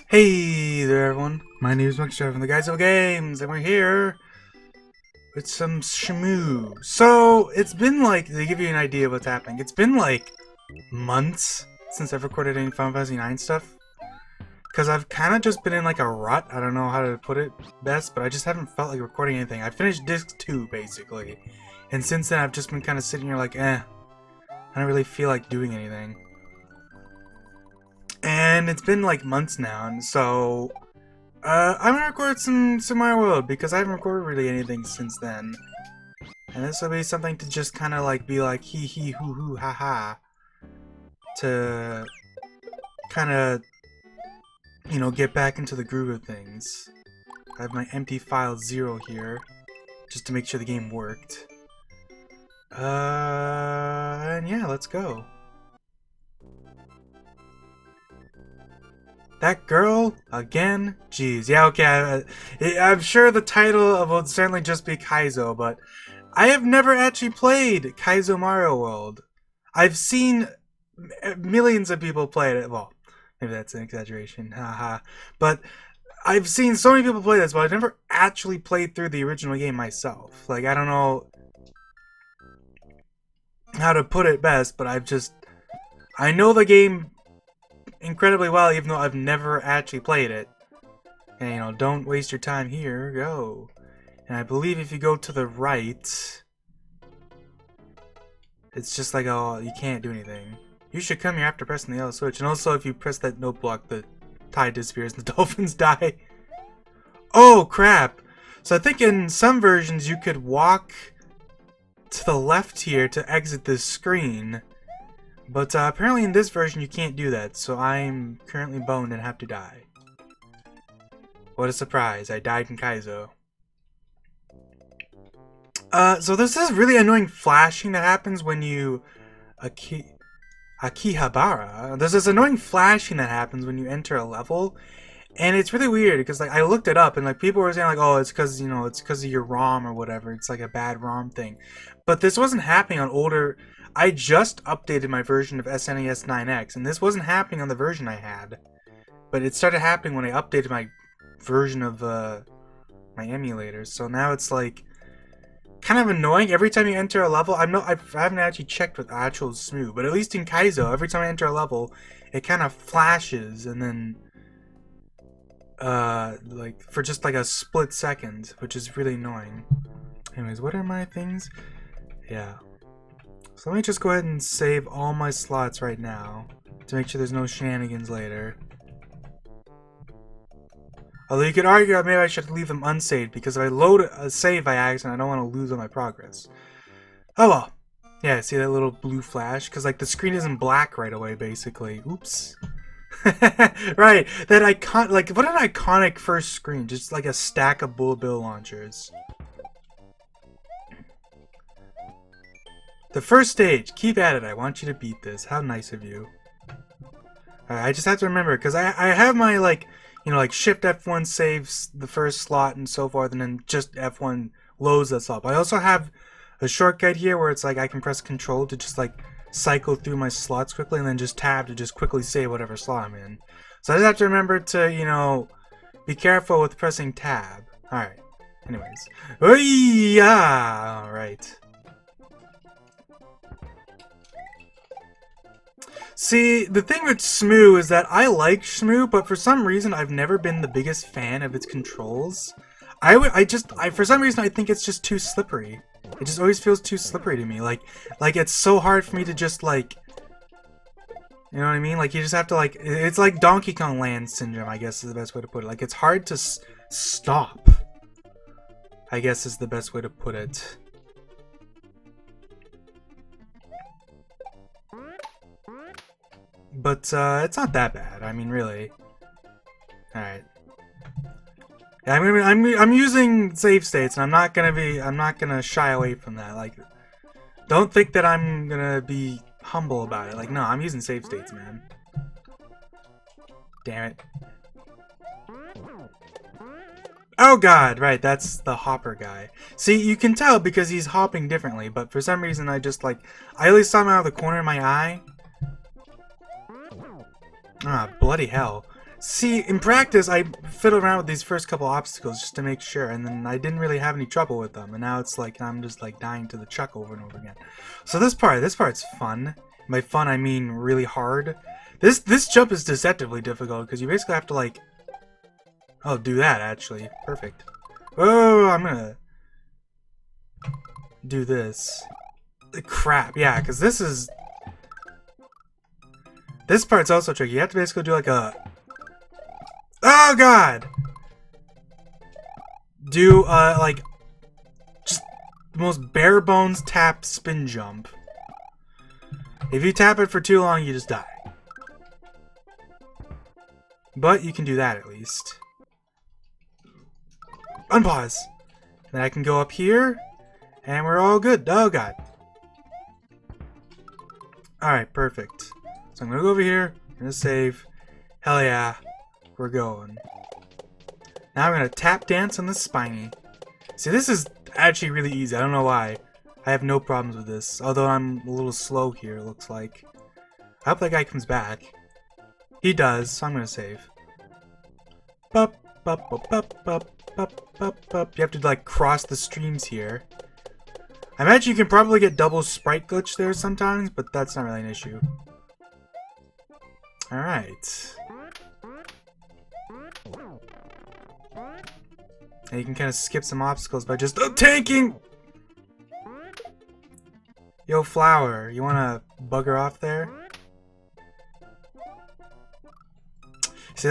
Hey there everyone, my name is Mixture from the Kaizo Games, and we're here with some shmoo. So, it's been like, to give you an idea of what's happening, it's been like months since I've recorded any Final Fantasy IX stuff. Because I've kind of just been in like a rut, I don't know how to put it best, but I just haven't felt like recording anything. I finished disc 2 basically, and since then I've just been kind of sitting here like, I don't really feel like doing anything. And it's been like months now, and so I'm gonna record some Mario World because I haven't recorded really anything since then. And this will be something to just kind of like be like hee hee hoo hoo ha ha to kind of, you know, get back into the groove of things. I have my empty file 0 here just to make sure the game worked. And yeah, let's go. That girl? Again? Jeez. Yeah, okay. I'm sure the title will certainly just be Kaizo, but I have never actually played Kaizo Mario World. I've seen millions of people play it. Well, maybe that's an exaggeration. Haha. But I've seen so many people play this, but I've never actually played through the original game myself. Like, I don't know how to put it best, but I know the game incredibly well, even though I've never actually played it. And, you know, don't waste your time here. Go. And I believe if you go to the right, it's just like, oh, you can't do anything. You should come here after pressing the L switch. And also, if you press that note block, the tide disappears and the dolphins die. Oh, crap. So I think in some versions you could walk to the left here to exit this screen. But apparently in this version you can't do that, so I'm currently boned and have to die. What a surprise, I died in Kaizo. So there's this really annoying flashing that happens when you... Akihabara. There's this annoying flashing that happens when you enter a level. And it's really weird, because like I looked it up, and like people were saying like, oh, it's because, you know, it's because of your ROM or whatever. It's like a bad ROM thing. But this wasn't happening on older... I just updated my version of SNES 9X, and this wasn't happening on the version I had. But it started happening when I updated my version of my emulator. So now it's like kind of annoying. Every time you enter a level, I haven't actually checked with actual shmoo, but at least in Kaizo, every time I enter a level, it kind of flashes and then like for just like a split second, which is really annoying. Anyways, what are my things? Yeah. So let me just go ahead and save all my slots right now to make sure there's no shenanigans later. Although you could argue that maybe I should leave them unsaved, because if I load a save by accident, I don't want to lose all my progress. Oh well. Yeah, see that little blue flash? Because like the screen isn't black right away, basically. Oops. Right, that icon, like what an iconic first screen, just like a stack of bullet bill launchers. The first stage, keep at it, I want you to beat this. How nice of you. Alright, I just have to remember, because I have my, like, you know, like, Shift F1 saves the first slot and so forth, and then just F1 loads that slot. But I also have a shortcut here where it's like I can press Control to just, like, cycle through my slots quickly, and then just Tab to just quickly save whatever slot I'm in. So I just have to remember to, you know, be careful with pressing Tab. Alright, anyways. Oh-yeah! Alright. See, the thing with shmoo is that I like shmoo, but for some reason I've never been the biggest fan of its controls. For some reason I think it's just too slippery. It just always feels too slippery to me. Like it's so hard for me to just like, you know what I mean? Like you just have to like, it's like Donkey Kong Land syndrome, I guess is the best way to put it. Like it's hard to stop, I guess is the best way to put it. But it's not that bad. I mean, really. All right. Yeah, I'm using save states, and I'm not gonna shy away from that. Like, don't think that I'm gonna be humble about it. Like, no, I'm using save states, man. Damn it. Oh god, right, that's the hopper guy. See, you can tell because he's hopping differently, but for some reason I only saw him out of the corner of my eye. Ah, bloody hell. See, in practice, I fiddled around with these first couple obstacles just to make sure, and then I didn't really have any trouble with them, and now it's like I'm just like dying to the chuck over and over again. So this part's fun. By fun, I mean really hard. This jump is deceptively difficult because you basically have to like, oh, do that actually. Perfect. Oh, I'm gonna do this. Crap, yeah, because this part's also tricky. You have to basically do like a, oh god! Do like just the most bare bones tap spin jump. If you tap it for too long, you just die. But you can do that at least. Unpause. Then I can go up here, and we're all good. Oh god. Alright, perfect. So I'm gonna go over here, I'm gonna save. Hell yeah. We're going. Now I'm gonna tap dance on the spiny. See, this is actually really easy. I don't know why. I have no problems with this. Although I'm a little slow here, it looks like. I hope that guy comes back. He does, so I'm gonna save. Bup, bup, bup, bup, bup, bup, bup, bup. You have to like cross the streams here. I imagine you can probably get double sprite glitch there sometimes, but that's not really an issue. Alright. And you can kind of skip some obstacles by just tanking! Yo, Flower, you wanna bugger off there? See,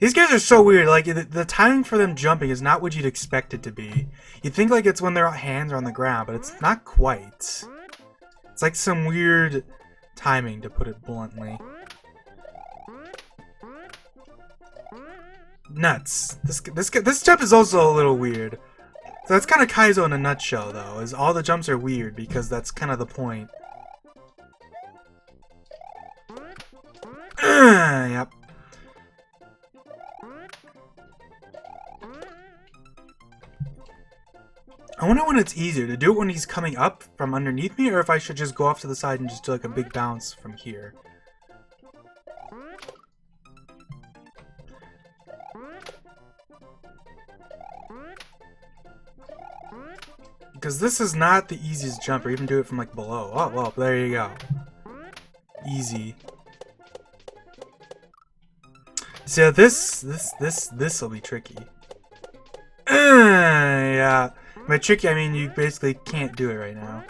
these guys are so weird. Like, the timing for them jumping is not what you'd expect it to be. You'd think, like, it's when their hands are on the ground, but it's not quite. It's like some weird timing, to put it bluntly. Nuts. This jump is also a little weird. So that's kind of Kaizo in a nutshell, though, is all the jumps are weird, because that's kind of the point. Yep. I wonder when it's easier, to do it when he's coming up from underneath me, or if I should just go off to the side and just do like a big bounce from here. Because this is not the easiest jump, or even do it from like below. Oh, well, there you go. Easy. So this will be tricky. Yeah. By tricky, I mean you basically can't do it right now.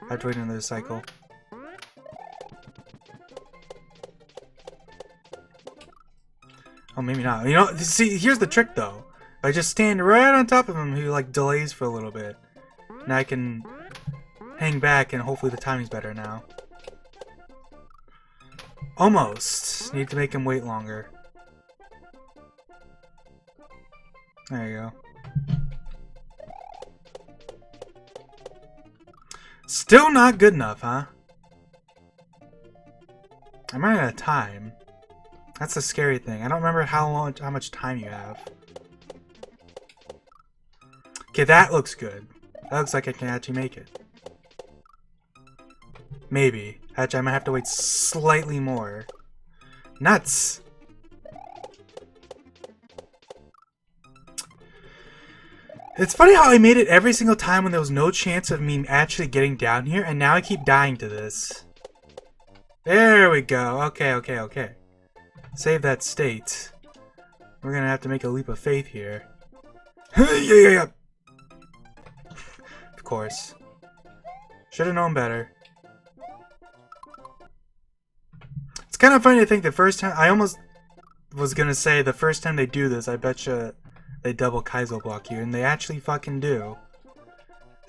I have to wait another cycle. Oh, maybe not. You know, see, here's the trick though. If I just stand right on top of him, he like delays for a little bit. Now I can hang back and hopefully the timing's better now. Almost. Need to make him wait longer. There you go. Still not good enough, huh? I'm running out of time. That's the scary thing. I don't remember how much time you have. Okay, that looks good. That looks like I can actually make it. Maybe. Actually, I might have to wait slightly more. Nuts! It's funny how I made it every single time when there was no chance of me actually getting down here, and now I keep dying to this. There we go. Okay. Save that state. We're gonna have to make a leap of faith here. Yeah. Of course. Should have known better. It's kind of funny to think the first time... I almost was gonna say the first time they do this, I betcha they double Kaizo block you, and they actually fucking do.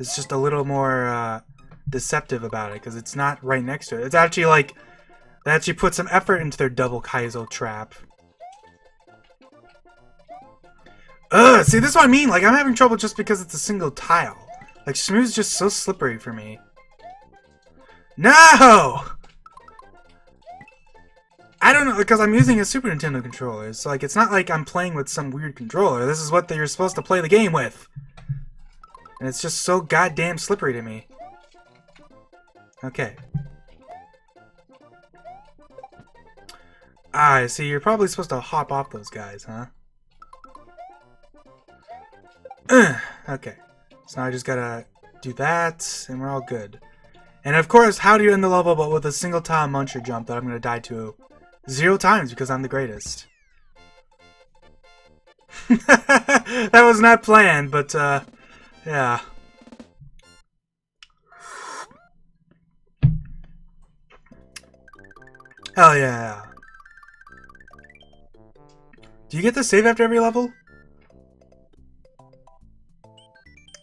It's just a little more deceptive about it, because it's not right next to it. It's actually like, they actually put some effort into their double Kaizo trap. Ugh, see, this is what I mean. Like, I'm having trouble just because it's a single tile. Like, Smooth's just so slippery for me. No! I don't know, because I'm using a Super Nintendo controller, so like it's not like I'm playing with some weird controller. This is what you're supposed to play the game with. And it's just so goddamn slippery to me. Okay. Ah, I see. You're probably supposed to hop off those guys, huh? Okay. So now I just gotta do that, and we're all good. And of course, how do you end the level but with a single time muncher jump that I'm gonna die to 0 times because I'm the greatest? That was not planned, but yeah. Hell yeah. Do you get to save after every level?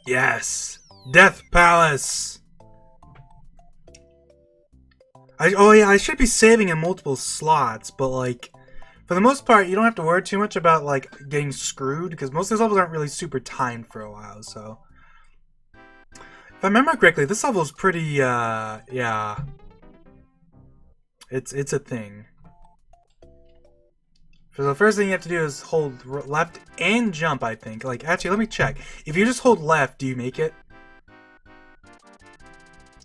Yes! Death Palace! Oh yeah, I should be saving in multiple slots, but like, for the most part, you don't have to worry too much about like getting screwed, because most of these levels aren't really super timed for a while, so. If I remember correctly, this level is pretty, yeah. It's a thing. So the first thing you have to do is hold left and jump, I think. Like, actually, let me check. If you just hold left, do you make it?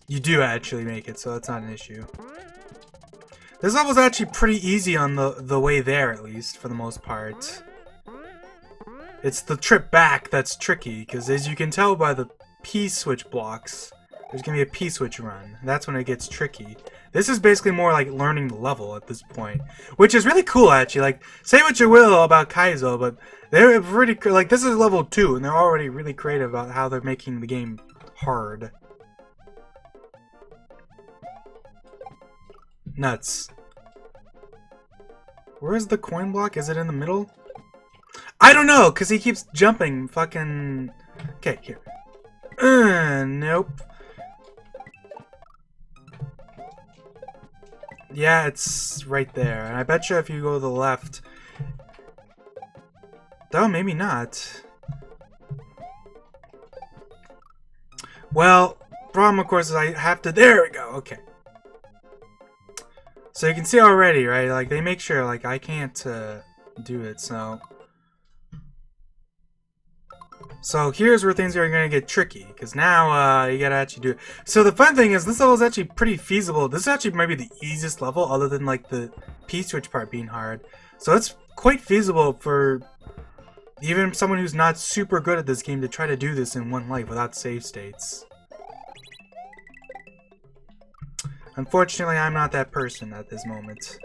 You do actually make it, so that's not an issue. This level's actually pretty easy on the way there, at least, for the most part. It's the trip back that's tricky, because as you can tell by the P-switch blocks, there's going to be a P-switch run. That's when it gets tricky. This is basically more like learning the level at this point, which is really cool, actually. Like, say what you will about Kaizo, but they're pretty, like, this is level 2, and they're already really creative about how they're making the game hard. Nuts. Where's the coin block? Is it in the middle? I don't know, because he keeps jumping. Fucking... Okay, here. Nope. Yeah, it's right there. And I bet you if you go to the left... Oh, maybe not. Well, problem, of course, is I have to... There we go, okay. So you can see already, right? Like, they make sure, like, I can't do it, so... So here's where things are going to get tricky, because now you gotta actually do it. So the fun thing is, this level is actually pretty feasible. This is actually maybe the easiest level, other than like the P-switch part being hard. So it's quite feasible for even someone who's not super good at this game to try to do this in one life without save states. Unfortunately, I'm not that person at this moment.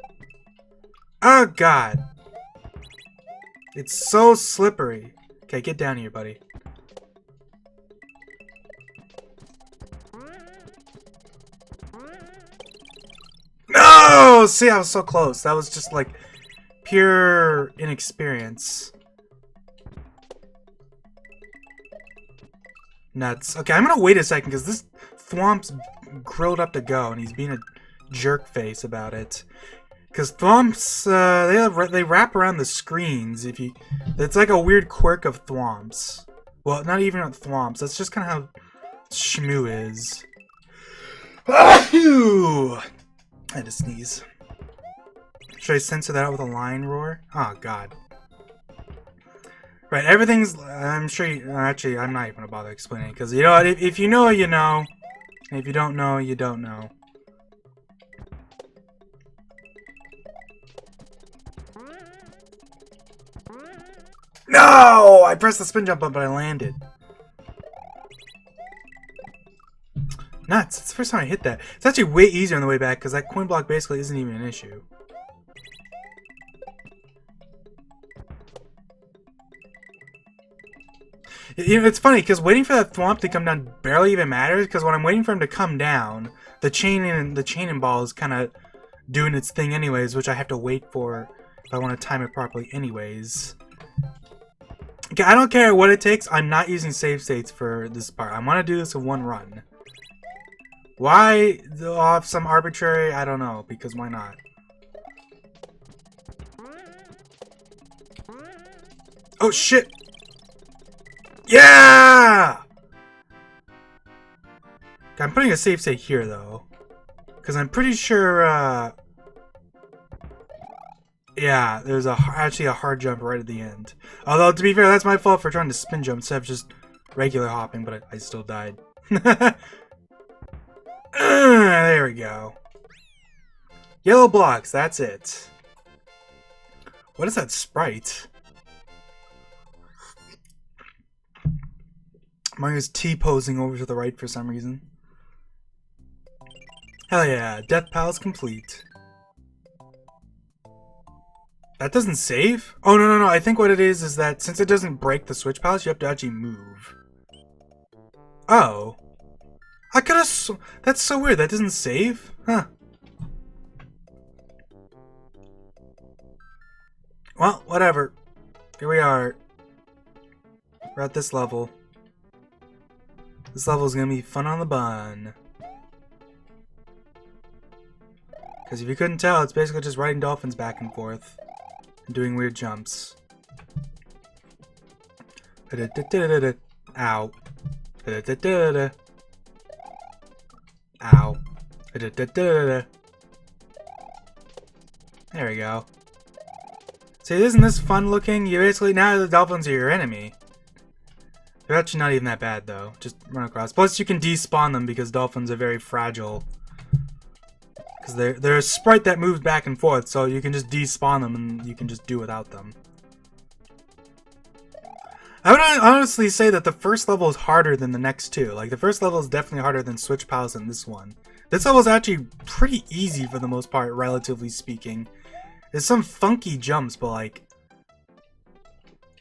Oh god! It's so slippery. Okay, get down here, buddy. No! See, I was so close. That was just like pure inexperience. Nuts. Okay, I'm gonna wait a second because this thwomp's grilled up to go and he's being a jerk face about it. Because thwomps, they wrap around the screens. It's like a weird quirk of thwomps. Well, not even thwomps. That's just kind of how Shmoo is. I had to sneeze. Should I censor that out with a lion roar? Oh god. Right, everything's. I'm sure. Actually, I'm not even gonna bother explaining because you know what? If you know, you know. And if you don't know, you don't know. No! I pressed the spin jump button, but I landed. Nuts. It's the first time I hit that. It's actually way easier on the way back because that coin block basically isn't even an issue. You know, it's funny because waiting for that thwomp to come down barely even matters because when I'm waiting for him to come down, the chain and ball is kind of doing its thing anyways, which I have to wait for if I want to time it properly anyways. Okay, I don't care what it takes. I'm not using save states for this part. I want to do this in one run. Why off some arbitrary? I don't know, because why not? Oh shit! Yeah! Okay, I'm putting a save state here though, because I'm pretty sure. Yeah, there's actually a hard jump right at the end. Although, to be fair, that's my fault for trying to spin jump instead of just regular hopping, but I still died. There we go. Yellow blocks, that's it. What is that sprite? Mario's T-posing over to the right for some reason. Hell yeah, Death Palace complete. That doesn't save? Oh, no. I think what it is that since it doesn't break the Switch Palace, you have to actually move. Oh. I could've... That's so weird. That doesn't save? Huh. Well, whatever. Here we are. We're at this level. This level is gonna be fun on the bun. Because if you couldn't tell, it's basically just riding dolphins back and forth. And doing weird jumps. Ow. Ow. There we go. See, isn't this fun looking? You basically, now the dolphins are your enemy. They're actually not even that bad though. Just run across. Plus you can despawn them because dolphins are very fragile. Because they're a sprite that moves back and forth, so you can just despawn them and you can just do without them. I would honestly say that the first level is harder than the next two. Like, the first level is definitely harder than Switch Palace than this one. This level is actually pretty easy for the most part, relatively speaking. There's some funky jumps, but like...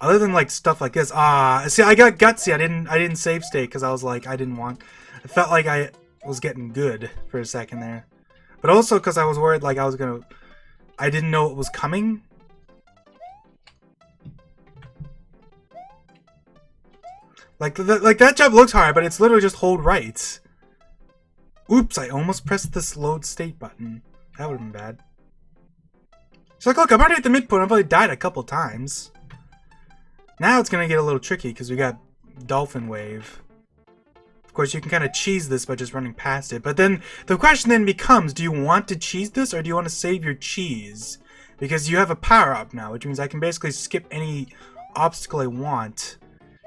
Other than like stuff like this, see, I got gutsy. I didn't save state because I was like, I felt like I was getting good for a second there, but also because I was worried like I didn't know it was coming. Like that jump looks hard, but it's literally just hold right. Oops! I almost pressed this load state button. That would have been bad. So like, look, I'm already at the midpoint. I've already died a couple times. Now it's going to get a little tricky because we got Dolphin Wave. Of course, you can kind of cheese this by just running past it. But then the question then becomes, do you want to cheese this or do you want to save your cheese? Because you have a power-up now, which means I can basically skip any obstacle I want,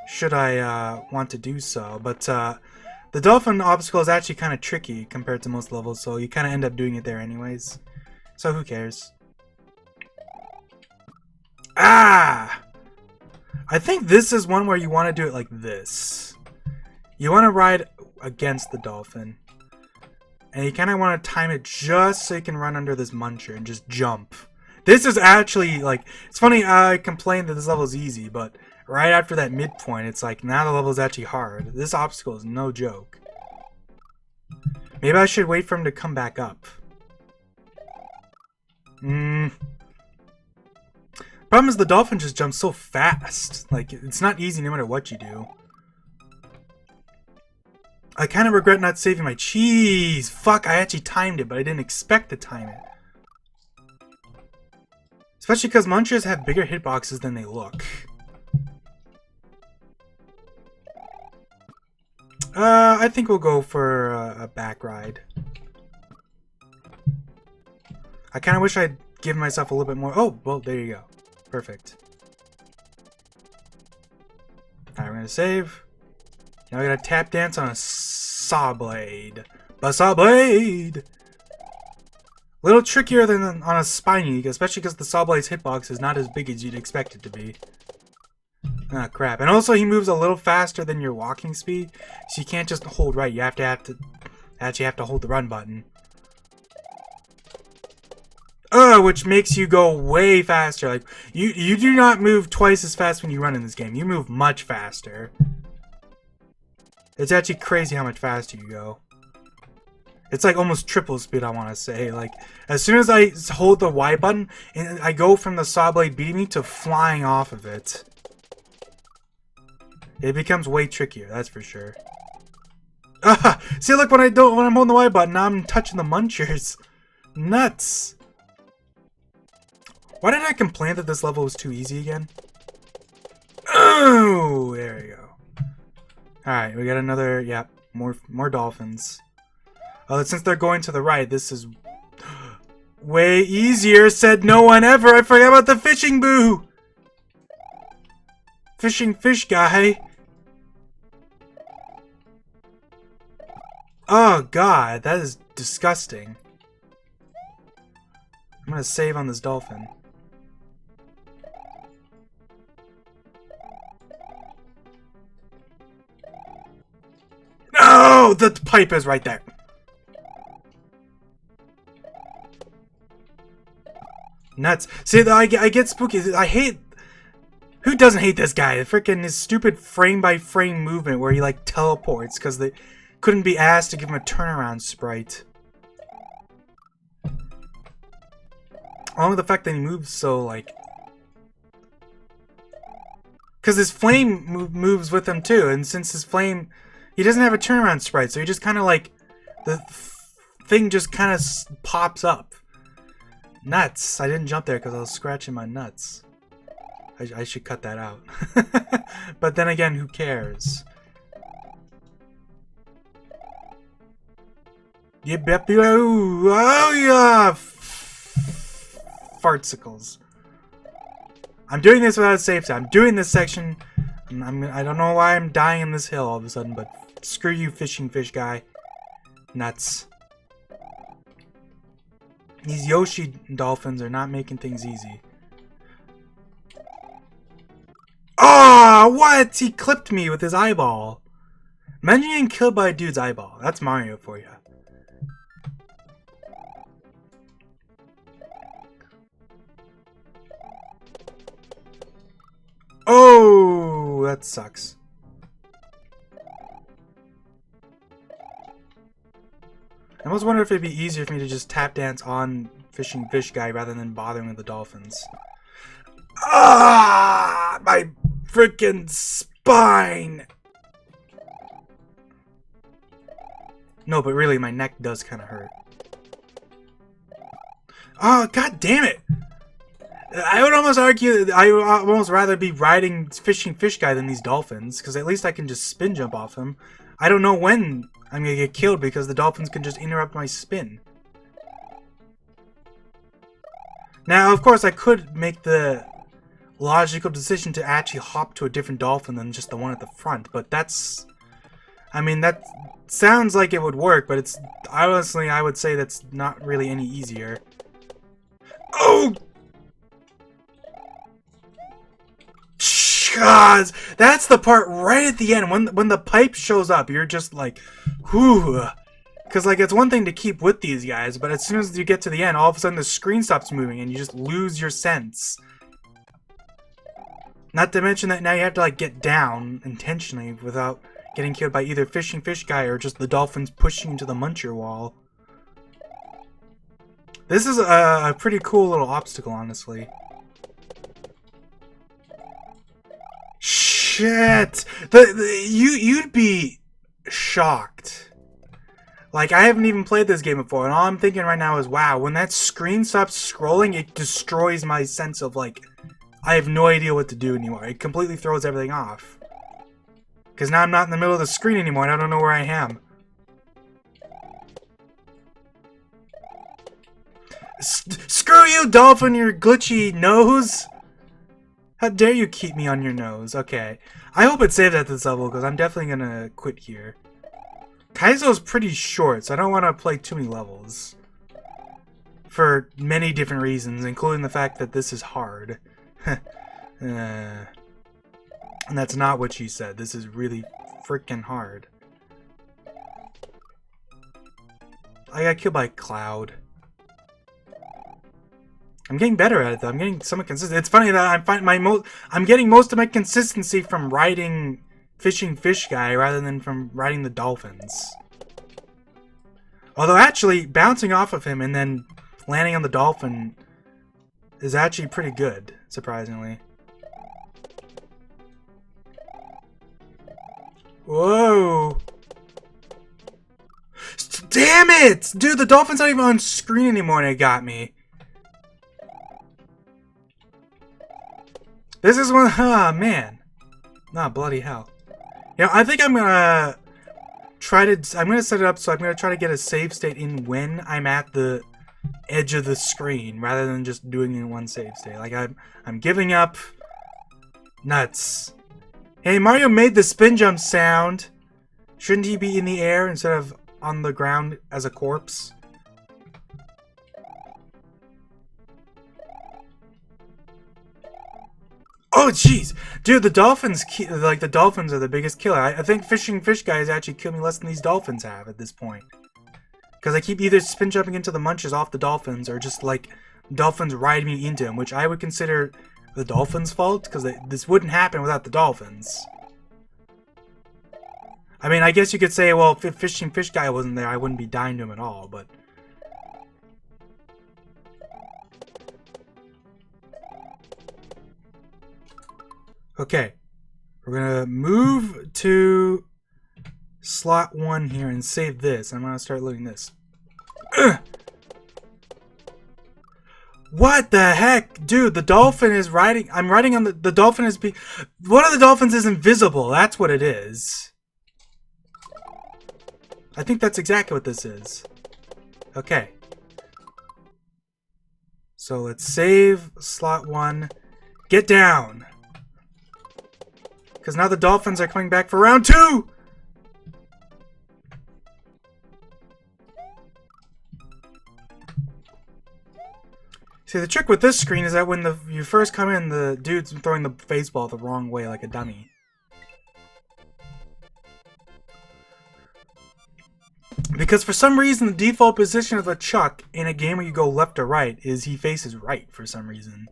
should I want to do so. But the Dolphin obstacle is actually kind of tricky compared to most levels, so you kind of end up doing it there anyways. So who cares? Ah! I think this is one where you want to do it like this. You want to ride against the dolphin. And you kind of want to time it just so you can run under this muncher and just jump. This is actually, like, it's funny, I complained that this level is easy, but right after that midpoint, it's like, now the level is actually hard. This obstacle is no joke. Maybe I should wait for him to come back up. Problem is the dolphin just jumps so fast. Like, it's not easy no matter what you do. I kind of regret not saving my cheese. Fuck, I actually timed it, but I didn't expect to time it. Especially because munchers have bigger hitboxes than they look. I think we'll go for a back ride. I kind of wish I'd given myself a little bit more. Oh, well, there you go. Perfect. Alright, we're gonna save. Now we're gonna tap dance on a saw blade. A saw blade! A little trickier than on a spiny, especially because the saw blade's hitbox is not as big as you'd expect it to be. Ah, crap. And also, he moves a little faster than your walking speed, so you can't just hold right. You have to actually have to hold the run button. Which makes you go way faster. Like, you do not move twice as fast when you run in this game. You move much faster. It's actually crazy how much faster you go. It's like almost triple speed, I want to say. Like, as soon as I hold the Y button, and I go from the saw blade beating me to flying off of it. It becomes way trickier, that's for sure. See, look, when I'm holding the Y button, now I'm touching the munchers. Nuts. Why did I complain that this level was too easy again? Oh, there we go. Alright, we got another, yep, more dolphins. Oh, since they're going to the right, this is way easier, said no one ever. I forgot about the fishing boo. Fishing fish guy. Oh, God, that is disgusting. I'm gonna save on this dolphin. Oh, the pipe is right there. Nuts. See, I get spooky. I hate... Who doesn't hate this guy? Freaking his stupid frame-by-frame movement where he, like, teleports because they couldn't be asked to give him a turnaround sprite. Along with the fact that he moves so, like... Because his flame moves with him, too. And since his flame... He doesn't have a turnaround sprite, so he just kind of, like... The thing just kind of pops up. Nuts. I didn't jump there because I was scratching my nuts. I should cut that out. But then again, who cares? Oh yeah! Fartsicles. I'm doing this without a save state. I'm doing this section. I don't know why I'm dying in this hill all of a sudden, but screw you, fishing fish guy. Nuts. These Yoshi dolphins are not making things easy. Ah, oh, what? He clipped me with his eyeball. Imagine getting killed by a dude's eyeball. That's Mario for you. Oh, that sucks. I almost wonder if it'd be easier for me to just tap dance on fishing fish guy rather than bothering with the dolphins. Ah, my freaking spine! No, but really, my neck does kind of hurt. Oh, god damn it! I would almost argue that I would almost rather be riding fishing fish guy than these dolphins, because at least I can just spin jump off him. I don't know when I'm gonna get killed because the dolphins can just interrupt my spin. Now, of course, I could make the logical decision to actually hop to a different dolphin than just the one at the front, but that's... I mean, that sounds like it would work, but it's... Honestly, I would say that's not really any easier. Oh! God, that's the part right at the end when the pipe shows up. You're just like, whew, because like it's one thing to keep with these guys, but as soon as you get to the end, all of a sudden the screen stops moving and you just lose your sense. Not to mention that now you have to like get down intentionally without getting killed by either fishing fish guy or just the dolphins pushing into the muncher wall. This is a pretty cool little obstacle, honestly. Shit! You'd be shocked. Like, I haven't even played this game before, and all I'm thinking right now is, wow, when that screen stops scrolling, it destroys my sense of, like, I have no idea what to do anymore. It completely throws everything off. Because now I'm not in the middle of the screen anymore, and I don't know where I am. Screw you, dolphin, your glitchy nose! How dare you keep me on your nose? Okay. I hope it saves at this level, because I'm definitely gonna quit here. Kaizo's pretty short, so I don't want to play too many levels. For many different reasons, including the fact that this is hard. And that's not what she said. This is really freaking hard. I got killed by Cloud. I'm getting better at it though. I'm getting somewhat consistent. It's funny that I'm getting most of my consistency from riding fishing fish guy rather than from riding the dolphins. Although actually bouncing off of him and then landing on the dolphin is actually pretty good, surprisingly. Whoa. Damn it! Dude, the dolphin's not even on screen anymore and it got me. This is one, man. Nah, bloody hell. You know, I think I'm gonna I'm gonna set it up so I'm gonna try to get a save state in when I'm at the edge of the screen rather than just doing it in one save state. Like I'm giving up. Nuts. Hey, Mario made the spin jump sound. Shouldn't he be in the air instead of on the ground as a corpse? Oh, jeez. Dude, the dolphins, like, the dolphins are the biggest killer. I think fishing fish guys actually kill me less than these dolphins have at this point. Because I keep either spin jumping into the munches off the dolphins or just, like, dolphins ride me into them, which I would consider the dolphins' fault, because this wouldn't happen without the dolphins. I mean, I guess you could say, well, if fishing fish guy wasn't there, I wouldn't be dying to him at all, but... Okay, we're gonna move to slot 1 here and save this. I'm gonna start loading this. Ugh. What the heck? Dude, the dolphin is riding... I'm riding on the dolphin is... One of the dolphins is invisible. That's what it is. I think that's exactly what this is. Okay. So let's save slot 1. Get down! Because now the dolphins are coming back for round 2! See, the trick with this screen is that when you first come in, the dude's throwing the baseball the wrong way like a dummy. Because for some reason, the default position of the Chuck in a game where you go left or right is he faces right for some reason.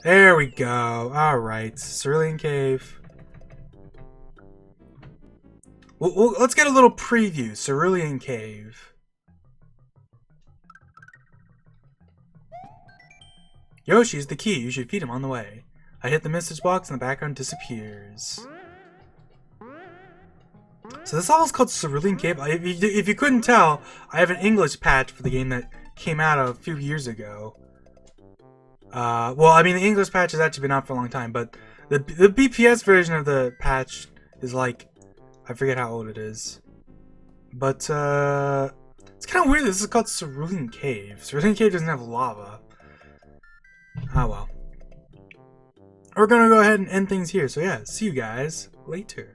There we go. Alright. Cerulean Cave. Well, let's get a little preview. Cerulean Cave. Yoshi's the key. You should feed him on the way. I hit the message box and the background disappears. So this level is called Cerulean Cave. If you couldn't tell, I have an English patch for the game that came out a few years ago. Well, I mean, the English patch has actually been out for a long time, but the BPS version of the patch is like, I forget how old it is. But, it's kind of weird that this is called Cerulean Cave. Cerulean Cave doesn't have lava. Ah, well. We're gonna go ahead and end things here, so yeah, see you guys later.